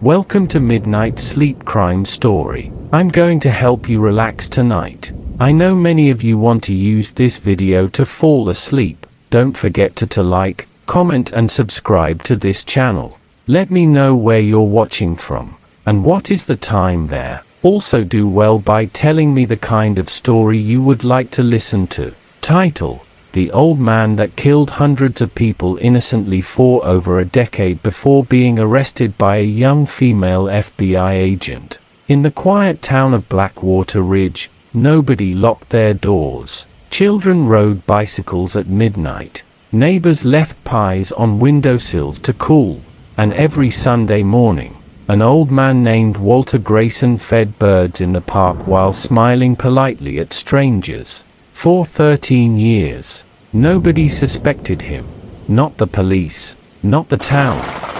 Welcome to Midnight Sleep Crime Story. I'm going to help you relax tonight. I know many of you want to use this video to fall asleep. Don't forget to like, comment and subscribe to this channel. Let me know where you're watching from, and what is the time there. Also do well by telling me the kind of story you would like to listen to. Title: The Old Man That Killed Hundreds of People Innocently for over a decade before being arrested by a young female FBI agent. In the quiet town of Blackwater Ridge, nobody locked their doors. Children rode bicycles at midnight. Neighbors left pies on windowsills to cool. And every Sunday morning, an old man named Walter Grayson fed birds in the park while smiling politely at strangers. For 13 years, nobody suspected him. Not the police, not the town,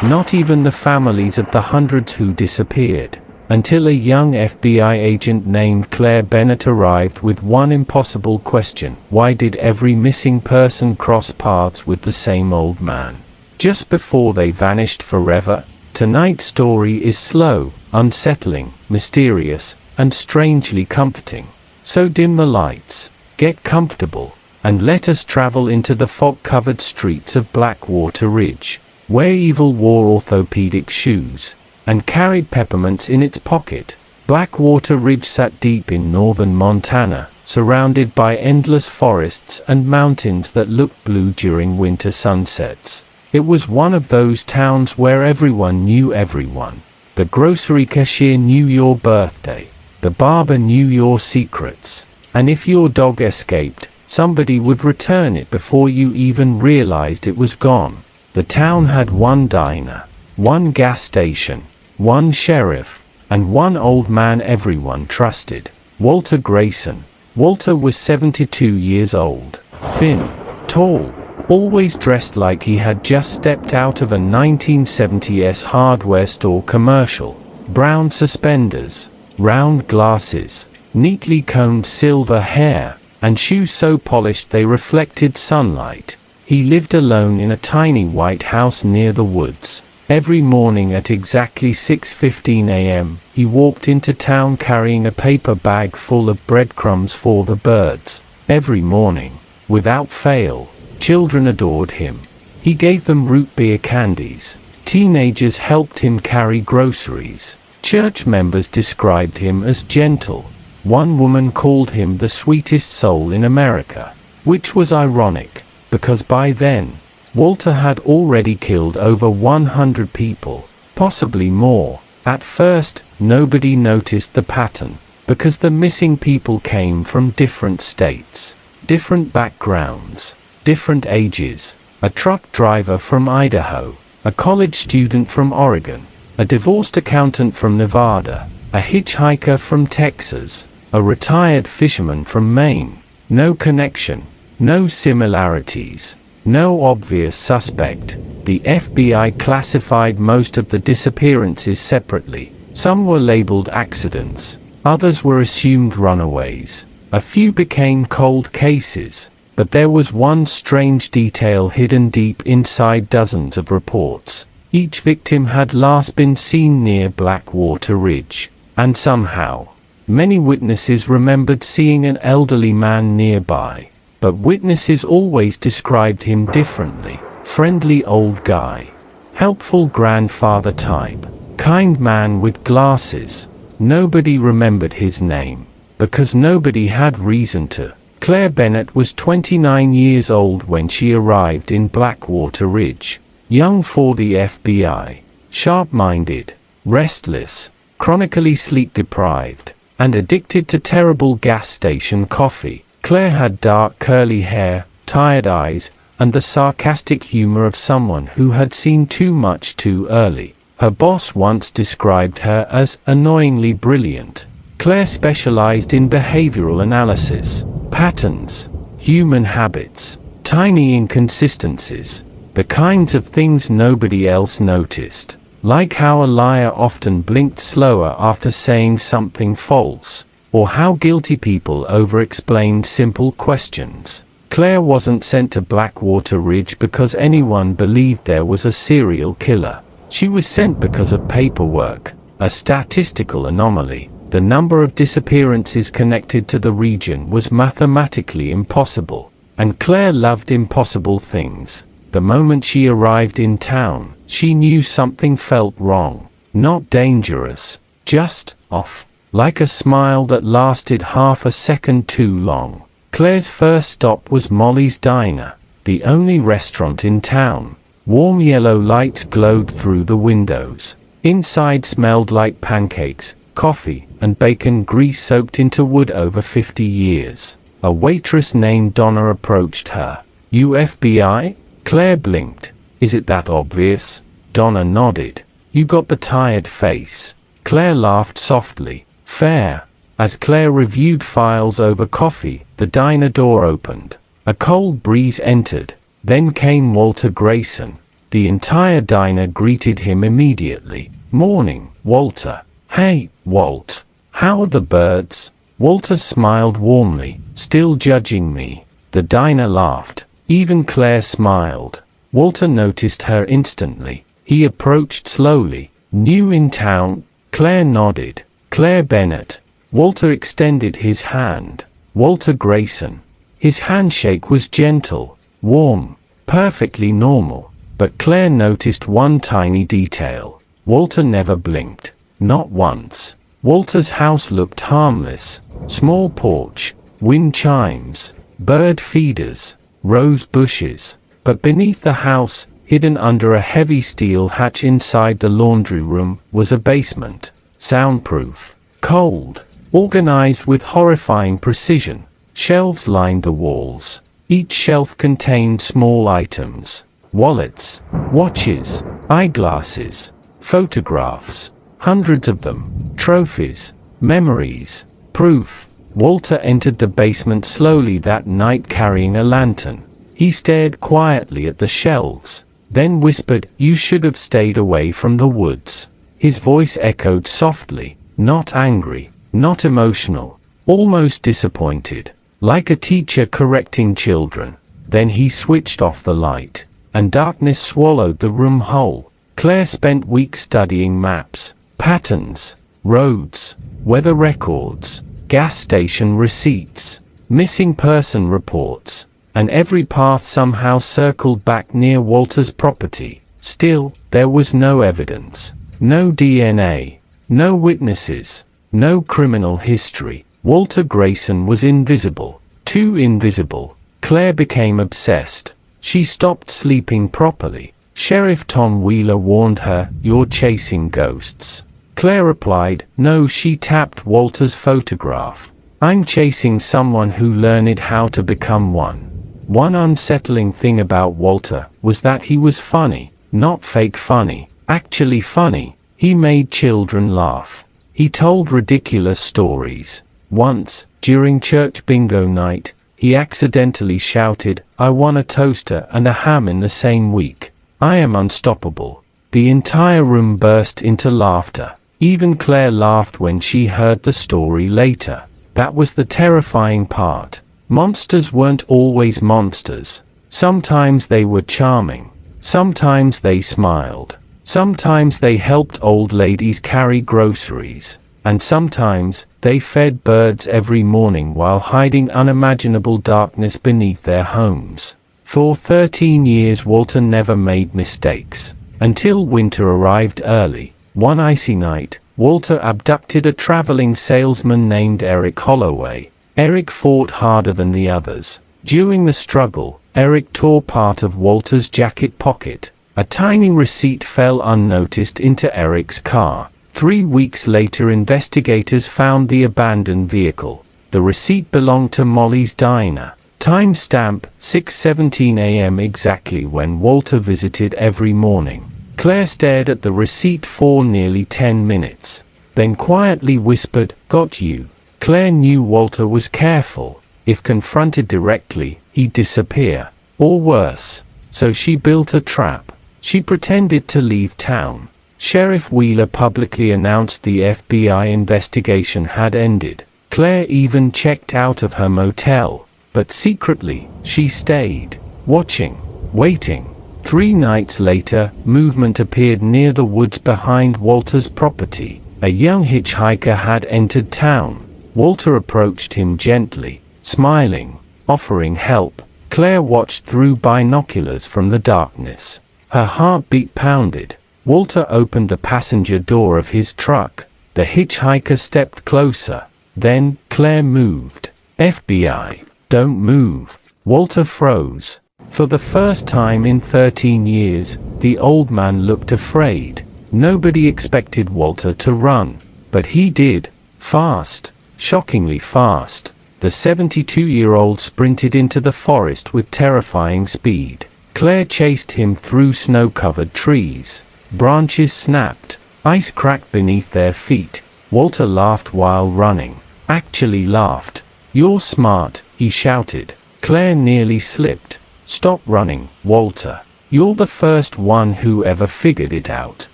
not even the families of the hundreds who disappeared, until a young FBI agent named Claire Bennett arrived with one impossible question: why did every missing person cross paths with the same old man just before they vanished forever? Tonight's story is slow, unsettling, mysterious, and strangely comforting. So dim the lights, get comfortable, and let us travel into the fog-covered streets of Blackwater Ridge, where evil wore orthopedic shoes and carried peppermints in its pocket. Blackwater Ridge sat deep in northern Montana, surrounded by endless forests and mountains that looked blue during winter sunsets. It was one of those towns where everyone knew everyone. The grocery cashier knew your birthday, the barber knew your secrets, and if your dog escaped, somebody would return it before you even realized it was gone. The town had one diner, one gas station, one sheriff, and one old man everyone trusted: Walter Grayson. Walter was 72 years old, thin, tall, always dressed like he had just stepped out of a 1970s hardware store commercial. Brown suspenders, round glasses, neatly combed silver hair, and shoes so polished they reflected sunlight. He lived alone in a tiny white house near the woods. Every morning at exactly 6:15 a.m., he walked into town carrying a paper bag full of breadcrumbs for the birds. Every morning, without fail, children adored him. He gave them root beer candies. Teenagers helped him carry groceries. Church members described him as gentle. One woman called him the sweetest soul in America, which was ironic, because by then, Walter had already killed over 100 people, possibly more. At first, nobody noticed the pattern, because the missing people came from different states, different backgrounds, different ages. A truck driver from Idaho, a college student from Oregon, a divorced accountant from Nevada, a hitchhiker from Texas, a retired fisherman from Maine. No connection, no similarities, no obvious suspect. The FBI classified most of the disappearances separately. Some were labeled accidents, others were assumed runaways. A few became cold cases, but there was one strange detail hidden deep inside dozens of reports. Each victim had last been seen near Blackwater Ridge, and somehow, many witnesses remembered seeing an elderly man nearby, but witnesses always described him differently: friendly old guy, helpful grandfather type, kind man with glasses. Nobody remembered his name, because nobody had reason to. Claire Bennett was 29 years old when she arrived in Blackwater Ridge, young for the FBI, sharp-minded, restless, chronically sleep-deprived, and addicted to terrible gas station coffee. Claire had dark curly hair, tired eyes, and the sarcastic humor of someone who had seen too much too early. Her boss once described her as annoyingly brilliant. Claire specialized in behavioral analysis, patterns, human habits, tiny inconsistencies, the kinds of things nobody else noticed, like how a liar often blinked slower after saying something false, or how guilty people over-explained simple questions. Claire wasn't sent to Blackwater Ridge because anyone believed there was a serial killer. She was sent because of paperwork, a statistical anomaly. The number of disappearances connected to the region was mathematically impossible, and Claire loved impossible things. The moment she arrived in town, she knew something felt wrong. Not dangerous, just off. Like a smile that lasted half a second too long. Claire's first stop was Molly's Diner, the only restaurant in town. Warm yellow lights glowed through the windows. Inside smelled like pancakes, coffee, and bacon grease soaked into wood over 50 years. A waitress named Donna approached her. "You FBI?" Claire blinked. "Is it that obvious?" Donna nodded. "You got the tired face." Claire laughed softly. "Fair." As Claire reviewed files over coffee, the diner door opened. A cold breeze entered. Then came Walter Grayson. The entire diner greeted him immediately. "Morning, Walter." "Hey, Walt. How are the birds?" Walter smiled warmly. "Still judging me?" The diner laughed. Even Claire smiled. Walter noticed her instantly. He approached slowly. "New in town?" Claire nodded. "Claire Bennett." Walter extended his hand. "Walter Grayson." His handshake was gentle, warm, perfectly normal. But Claire noticed one tiny detail. Walter never blinked. Not once. Walter's house looked harmless. Small porch, wind chimes, bird feeders, rose bushes. But beneath the house, hidden under a heavy steel hatch inside the laundry room, was a basement. Soundproof. Cold. Organized with horrifying precision. Shelves lined the walls. Each shelf contained small items. Wallets, watches, eyeglasses, photographs. Hundreds of them. Trophies, memories, proof. Walter entered the basement slowly that night carrying a lantern. He stared quietly at the shelves, then whispered, "You should have stayed away from the woods." His voice echoed softly, not angry, not emotional, almost disappointed, like a teacher correcting children. Then he switched off the light, and darkness swallowed the room whole. Claire spent weeks studying maps, patterns, roads, weather records, gas station receipts, missing person reports, and every path somehow circled back near Walter's property. Still, there was no evidence, no DNA, no witnesses, no criminal history. Walter Grayson was invisible, too invisible. Claire became obsessed. She stopped sleeping properly. Sheriff Tom Wheeler warned her, "You're chasing ghosts." Claire replied, "No." She tapped Walter's photograph. "I'm chasing someone who learned how to become one." One unsettling thing about Walter was that he was funny, not fake funny, actually funny. He made children laugh. He told ridiculous stories. Once, during church bingo night, he accidentally shouted, "I won a toaster and a ham in the same week. I am unstoppable." The entire room burst into laughter. Even Claire laughed when she heard the story later. That was the terrifying part. Monsters weren't always monsters. Sometimes they were charming. Sometimes they smiled. Sometimes they helped old ladies carry groceries. And sometimes, they fed birds every morning while hiding unimaginable darkness beneath their homes. For 13 years Walter never made mistakes. Until winter arrived early. One icy night, Walter abducted a traveling salesman named Eric Holloway. Eric fought harder than the others. During the struggle, Eric tore part of Walter's jacket pocket. A tiny receipt fell unnoticed into Eric's car. 3 weeks later investigators found the abandoned vehicle. The receipt belonged to Molly's Diner. Timestamp, 6:17 a.m. exactly when Walter visited every morning. Claire stared at the receipt for nearly 10 minutes. Then quietly whispered, "Got you." Claire knew Walter was careful. If confronted directly, he'd disappear. Or worse. So she built a trap. She pretended to leave town. Sheriff Wheeler publicly announced the FBI investigation had ended. Claire even checked out of her motel. But secretly, she stayed, watching, waiting. 3 nights later, movement appeared near the woods behind Walter's property. A young hitchhiker had entered town. Walter approached him gently, smiling, offering help. Claire watched through binoculars from the darkness. Her heartbeat pounded. Walter opened the passenger door of his truck. The hitchhiker stepped closer. Then, Claire moved. FBI, don't move. Walter froze. For the first time in 13 years, the old man looked afraid. Nobody expected Walter to run, but he did. Fast. Shockingly fast. The 72-year-old sprinted into the forest with terrifying speed. Claire chased him through snow-covered trees. Branches snapped. Ice cracked beneath their feet. Walter laughed while running. Actually laughed. "You're smart," he shouted. Claire nearly slipped. "Stop running, Walter. You're the first one who ever figured it out."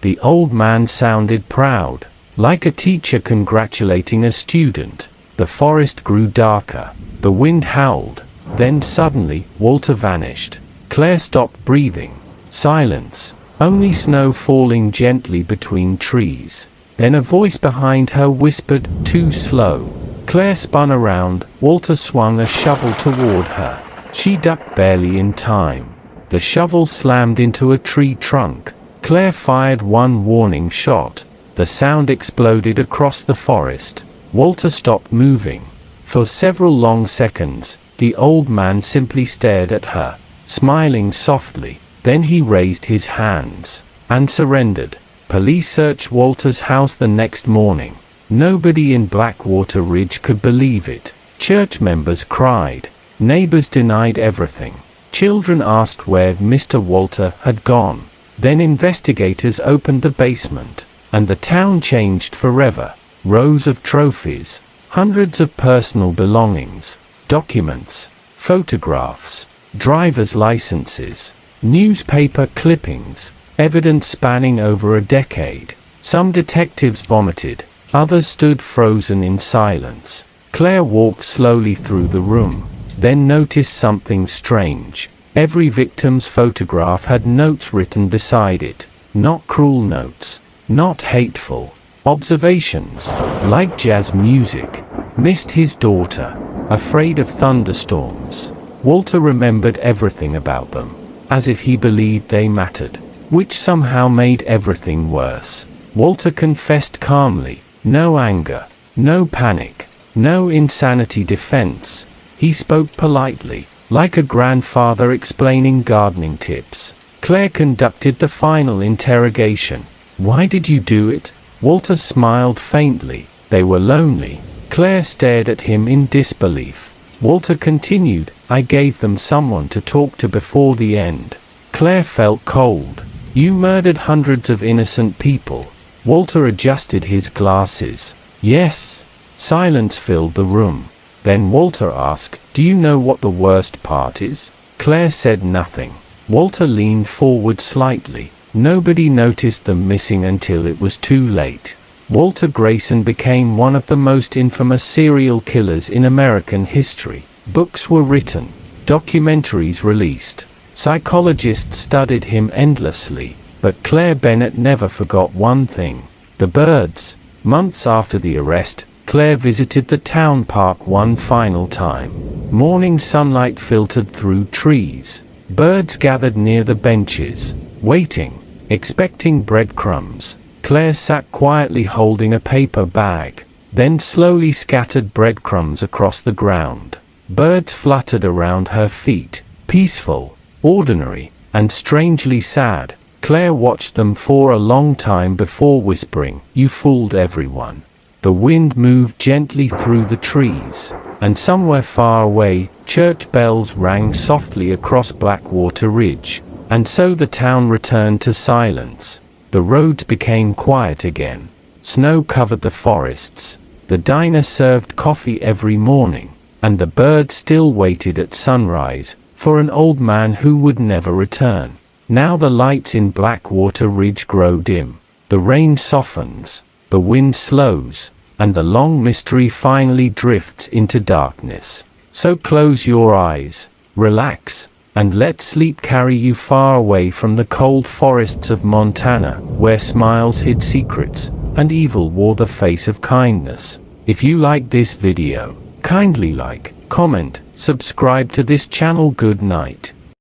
The old man sounded proud, like a teacher congratulating a student. The forest grew darker. The wind howled. Then suddenly, Walter vanished. Claire stopped breathing. Silence. Only snow falling gently between trees. Then a voice behind her whispered, "Too slow." Claire spun around. Walter swung a shovel toward her. She ducked barely in time. The shovel slammed into a tree trunk. Claire fired one warning shot. The sound exploded across the forest. Walter stopped moving. For several long seconds, the old man simply stared at her, smiling softly. Then he raised his hands and surrendered. Police searched Walter's house the next morning. Nobody in Blackwater Ridge could believe it. Church members cried. Neighbors denied everything. Children asked where Mr. Walter had gone. Then investigators opened the basement, and the town changed forever. Rows of trophies, hundreds of personal belongings, documents, photographs, driver's licenses, newspaper clippings, evidence spanning over a decade. Some detectives vomited, others stood frozen in silence. Claire walked slowly through the room, then noticed something strange. Every victim's photograph had notes written beside it. Not cruel notes, not hateful. Observations, like jazz music. Missed his daughter. Afraid of thunderstorms. Walter remembered everything about them, as if he believed they mattered, which somehow made everything worse. Walter confessed calmly. No anger, no panic, no insanity defense. He spoke politely, like a grandfather explaining gardening tips. Claire conducted the final interrogation. "Why did you do it?" Walter smiled faintly. "They were lonely." Claire stared at him in disbelief. Walter continued, "I gave them someone to talk to before the end." Claire felt cold. "You murdered hundreds of innocent people." Walter adjusted his glasses. "Yes." Silence filled the room. Then Walter asked, "Do you know what the worst part is?" Claire said nothing. Walter leaned forward slightly. Nobody noticed them missing until it was too late. Walter Grayson became one of the most infamous serial killers in American history. Books were written, documentaries released. Psychologists studied him endlessly. But Claire Bennett never forgot one thing: the birds. Months after the arrest, Claire visited the town park one final time. Morning sunlight filtered through trees. Birds gathered near the benches, waiting, expecting breadcrumbs. Claire sat quietly holding a paper bag, then slowly scattered breadcrumbs across the ground. Birds fluttered around her feet, peaceful, ordinary, and strangely sad. Claire watched them for a long time before whispering, "You fooled everyone." The wind moved gently through the trees, and somewhere far away, church bells rang softly across Blackwater Ridge. And so the town returned to silence. The roads became quiet again. Snow covered the forests. The diner served coffee every morning, and the birds still waited at sunrise for an old man who would never return. Now the lights in Blackwater Ridge grow dim. The rain softens, the wind slows, and the long mystery finally drifts into darkness. So close your eyes, relax, And let sleep carry you far away from the cold forests of Montana, where smiles hid secrets, and evil wore the face of kindness. If you like this video, kindly like, comment, subscribe to this channel. Good night.